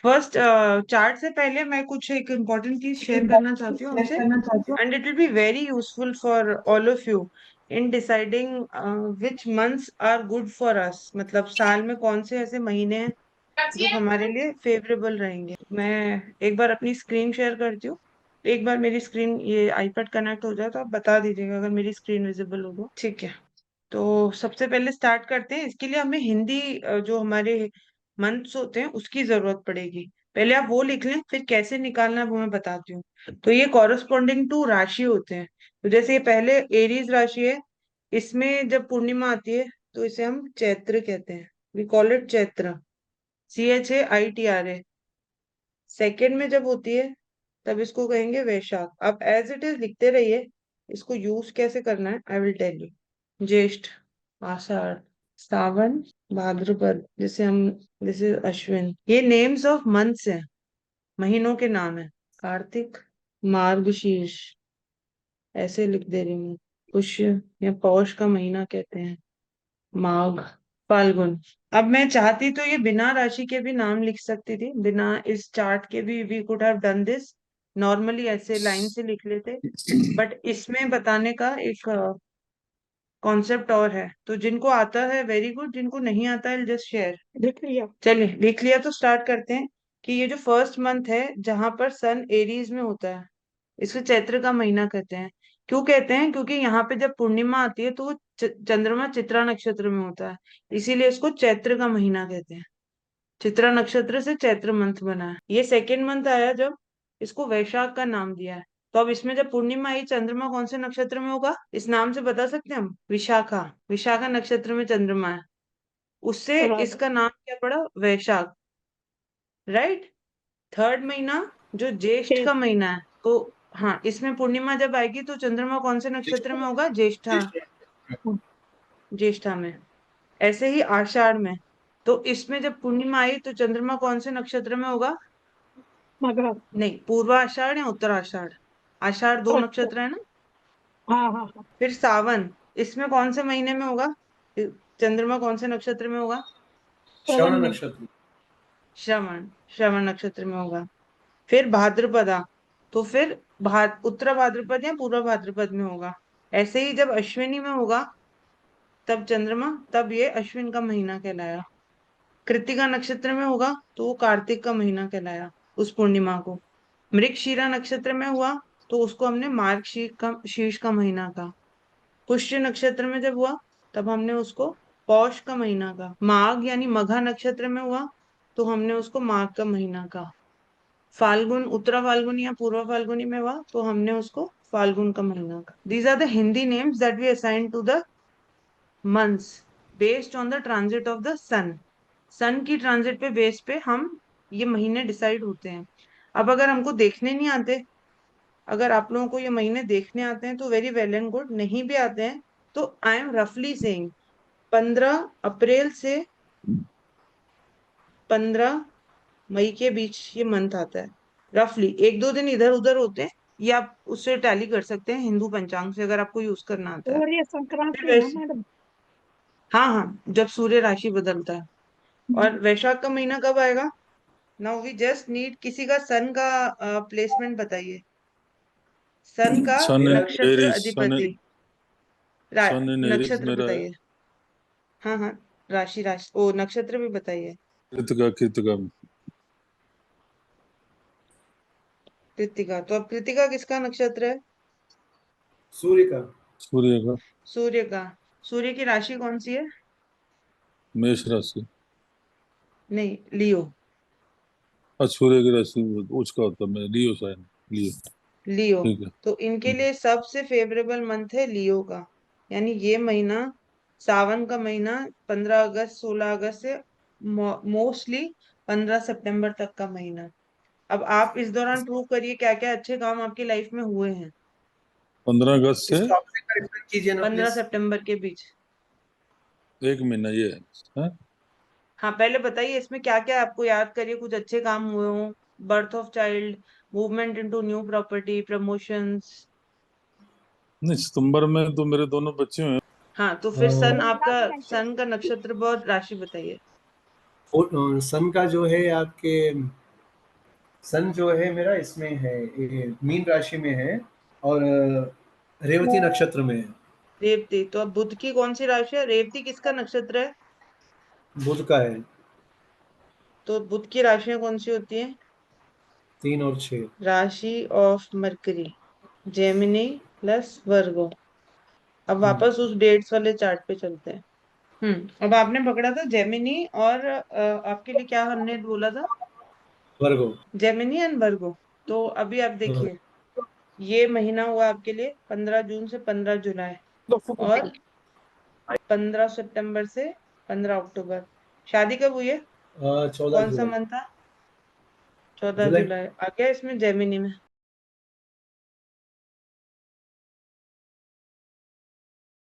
First chart से पहले मैं कुछ एक इम्पोर्टेंट चीज शेयर करना चाहती हूँ शेयर हमसे, करना चाहती हूँ। And it will be very useful for all of you in deciding which months are good for us. मतलब साल में कौन से ऐसे महीने हैं जो हमारे लिए फेवरेबल रहेंगे। मैं एक बार अपनी स्क्रीन शेयर करती हूँ। एक बार मेरी स्क्रीन, ये आईपैड कनेक्ट हो जाए तो आप बता दीजिएगा अगर मेरी स्क्रीन विजिबल हो तो। ठीक है, तो सबसे पहले स्टार्ट करते हैं। इसके लिए हमें हिंदी जो हमारे मंथ्स होते हैं उसकी जरूरत पड़ेगी। पहले आप वो लिख लें, फिर कैसे निकालना है वो मैं बताती हूँ। तो ये कॉरस्पॉन्डिंग टू राशि होते हैं। तो जैसे ये पहले एरीज राशि है, इसमें जब पूर्णिमा आती है तो इसे हम चैत्र कहते हैं। We call it Chaitra, CHAITRA। Second में जब होती है तब इसको कहेंगे वैशाख। अब एज इट इज लिखते रहिए, इसको यूज कैसे करना है आई विल टेल यू। ज्येष्ठ, आषाढ़, सावन, भाद्रपद, जैसे हम, जैसे अश्विन, ये नेम्स ऑफ मंथ्स हैं, महीनों के नाम है। कार्तिक, मार्गशीर्ष, ऐसे लिख दे रही हूँ। पुष्य या पौष का महीना कहते हैं, माघ, फाल्गुन। अब मैं चाहती तो ये बिना राशि के भी नाम लिख सकती थी, बिना इस चार्ट के भी we could have done this. Normally ऐसे लाइन से लिख लेते, बट इसमें बताने का एक कॉन्सेप्ट और है। तो जिनको आता है वेरी गुड, जिनको नहीं आता है जस्ट शेयर। लिख लिया। चलिए लिख लिया तो स्टार्ट करते हैं कि ये जो फर्स्ट मंथ है जहां पर सन एरीज में होता है, इसको चैत्र का महीना कहते हैं। क्यों कहते हैं? क्योंकि यहाँ पे जब पूर्णिमा आती है तो वो चंद्रमा चित्रा नक्षत्र में होता है, इसीलिए इसको चैत्र का महीना कहते हैं। चित्रा नक्षत्र से चैत्र मंथ बना है। ये सेकेंड मंथ आया जब इसको वैशाख का नाम दिया है। तो अब इसमें जब पूर्णिमा आई, चंद्रमा कौन से नक्षत्र में होगा इस नाम से बता सकते हैं हम? विशाखा। विशाखा नक्षत्र में चंद्रमा है, उससे बराबर। इसका नाम क्या पड़ा? वैशाख। राइट। थर्ड महीना जो ज्येष्ठ शेष। का महीना है, तो हाँ, इसमें पूर्णिमा जब आएगी तो चंद्रमा कौन से नक्षत्र में होगा? ज्येष्ठा। हम्म, ज्येष्ठा में। ऐसे ही आषाढ़ में, तो इसमें जब पूर्णिमा आई तो चंद्रमा कौन से नक्षत्र में होगा? मगध। नहीं, पूर्व आषाढ़ या उत्तर आषाढ़। आषाढ़ दो अच्छा। नक्षत्र है ना। हाँ हाँ हाँ। फिर सावन, इसमें कौन से महीने में होगा? चंद्रमा कौन से नक्षत्र में होगा? श्रवण श्रवण में। नक्षत्र। श्रवण। श्रवण नक्षत्र में होगा। फिर भाद्रपदा, तो फिर उत्तरा भाद्रपद या पूर्व भाद्रपद में होगा। ऐसे ही जब अश्विनी में होगा तब चंद्रमा, तब ये अश्विन का महीना कहलाया। कृत्तिका नक्षत्र में होगा तो वो कार्तिक का महीना कहलाया उस पूर्णिमा को। मृगशिरा नक्षत्र में हुआ तो उसको हमने शीर्ष का महीना कहा। पुष्य नक्षत्र में जब हुआ तब हमने उसको पौष का महीना कहा। माघ यानी मघा नक्षत्र में हुआ तो हमने उसको माघ का महीना कहा। फाल्गुन, उत्तरा फाल्गुनी या पूर्व फाल्गुनी में हुआ तो हमने उसको फाल्गुन का महीना कहा। These are the Hindi names that we assign to the months based on the transit of the sun. Sun की ट्रांजिट पे बेस पे हम ये महीने डिसाइड होते हैं। अब अगर हमको देखने नहीं आते, अगर आप लोगों को ये महीने देखने आते हैं तो वेरी वेल एंड गुड, नहीं भी आते हैं तो आई एम रफली सेइंग 15 अप्रैल से 15 मई के बीच ये मंथ आता है। रफली एक दो दिन इधर उधर होते हैं, ये आप उससे टैली कर सकते हैं हिंदू पंचांग से अगर आपको यूज करना आता है। और ये फिर संक्रांति है ना वैसे, मैडम? हाँ हाँ, जब सूर्य राशि बदलता है। और वैशाख का महीना कब आएगा? नाउ वी जस्ट नीड किसी का सन का प्लेसमेंट बताइए। सन का सन इन नक्षत्र एरीज, अधिपति, सन इन एरीज नक्षत्र मेरा है। बताइए। हाँ हाँ, राशि राशि ओ नक्षत्र भी बताइए। कृतिका, कृतिका में। कृत्तिका, तो अब कृत्तिका किसका नक्षत्र है? सूर्य का। सूर्य का। सूर्य का। सूर्य की राशि कौन सी है? मेष राशि। नहीं, लियो। और सूर्य की राशि उसका होता है, मैं लियो साइन, लियो। लियो। ठीक है। तो इनके लिए सबसे फेवरेबल मंथ है लियो का। यानी ये महीना, सावन का महीना, 15 अगस्त 16 अगस्त से मोस्टली 15 सितंबर तक का महीना। अब आप इस दौरान प्रूव करिए क्या क्या अच्छे काम आपकी लाइफ में हुए हैं 15 अगस्त से इस टॉपिक से करेक्शन कीजिए ना पंद्रह प्लीज। सितंबर के बीच। एक महीना ये है। हाँ, पहले बताइए इसमें क्या क्या आपको याद करिए कुछ अच्छे काम हुए हों। Birth of child, movement into new property, promotions. नहीं, सितंबर में तो मेरे दोनों बच्चे हैं। हाँ, तो फिर सन आपका, रविवार का सन का नक्षत्र और राशि बताइए। सन का जो है आपके सन जो है मेरा इसमें है, ये मीन राशि में है, और रेवती नक्षत्र में है। रेवती, तो अब बुध की कौन सी राशि है? रेवती किसका नक्षत्र है? बुध का है। तो बुध की राशियां कौन सी होती हैं? 3 और 6। राशि ऑफ मरकरी, जेमिनी प्लस वर्गो। अब वापस उस डेट्स वाले चार्ट पे चलते हैं। अब आपने पकड़ा था जेमिनी और आपके लिए क्या हमने बोला था? वर्गो। Gemini and Virgo. तो अभी आप हाँ। देखिए, ये महीना हुआ आपके लिए 15 जून से 15 जुलाई, और 15 सितंबर से 15 अक्टूबर। शादी कब हुई है? 14 कौन सा जुलाई। मंथ था? 14 जुलाई। जुलाई आ गया इसमें जेमिनी में।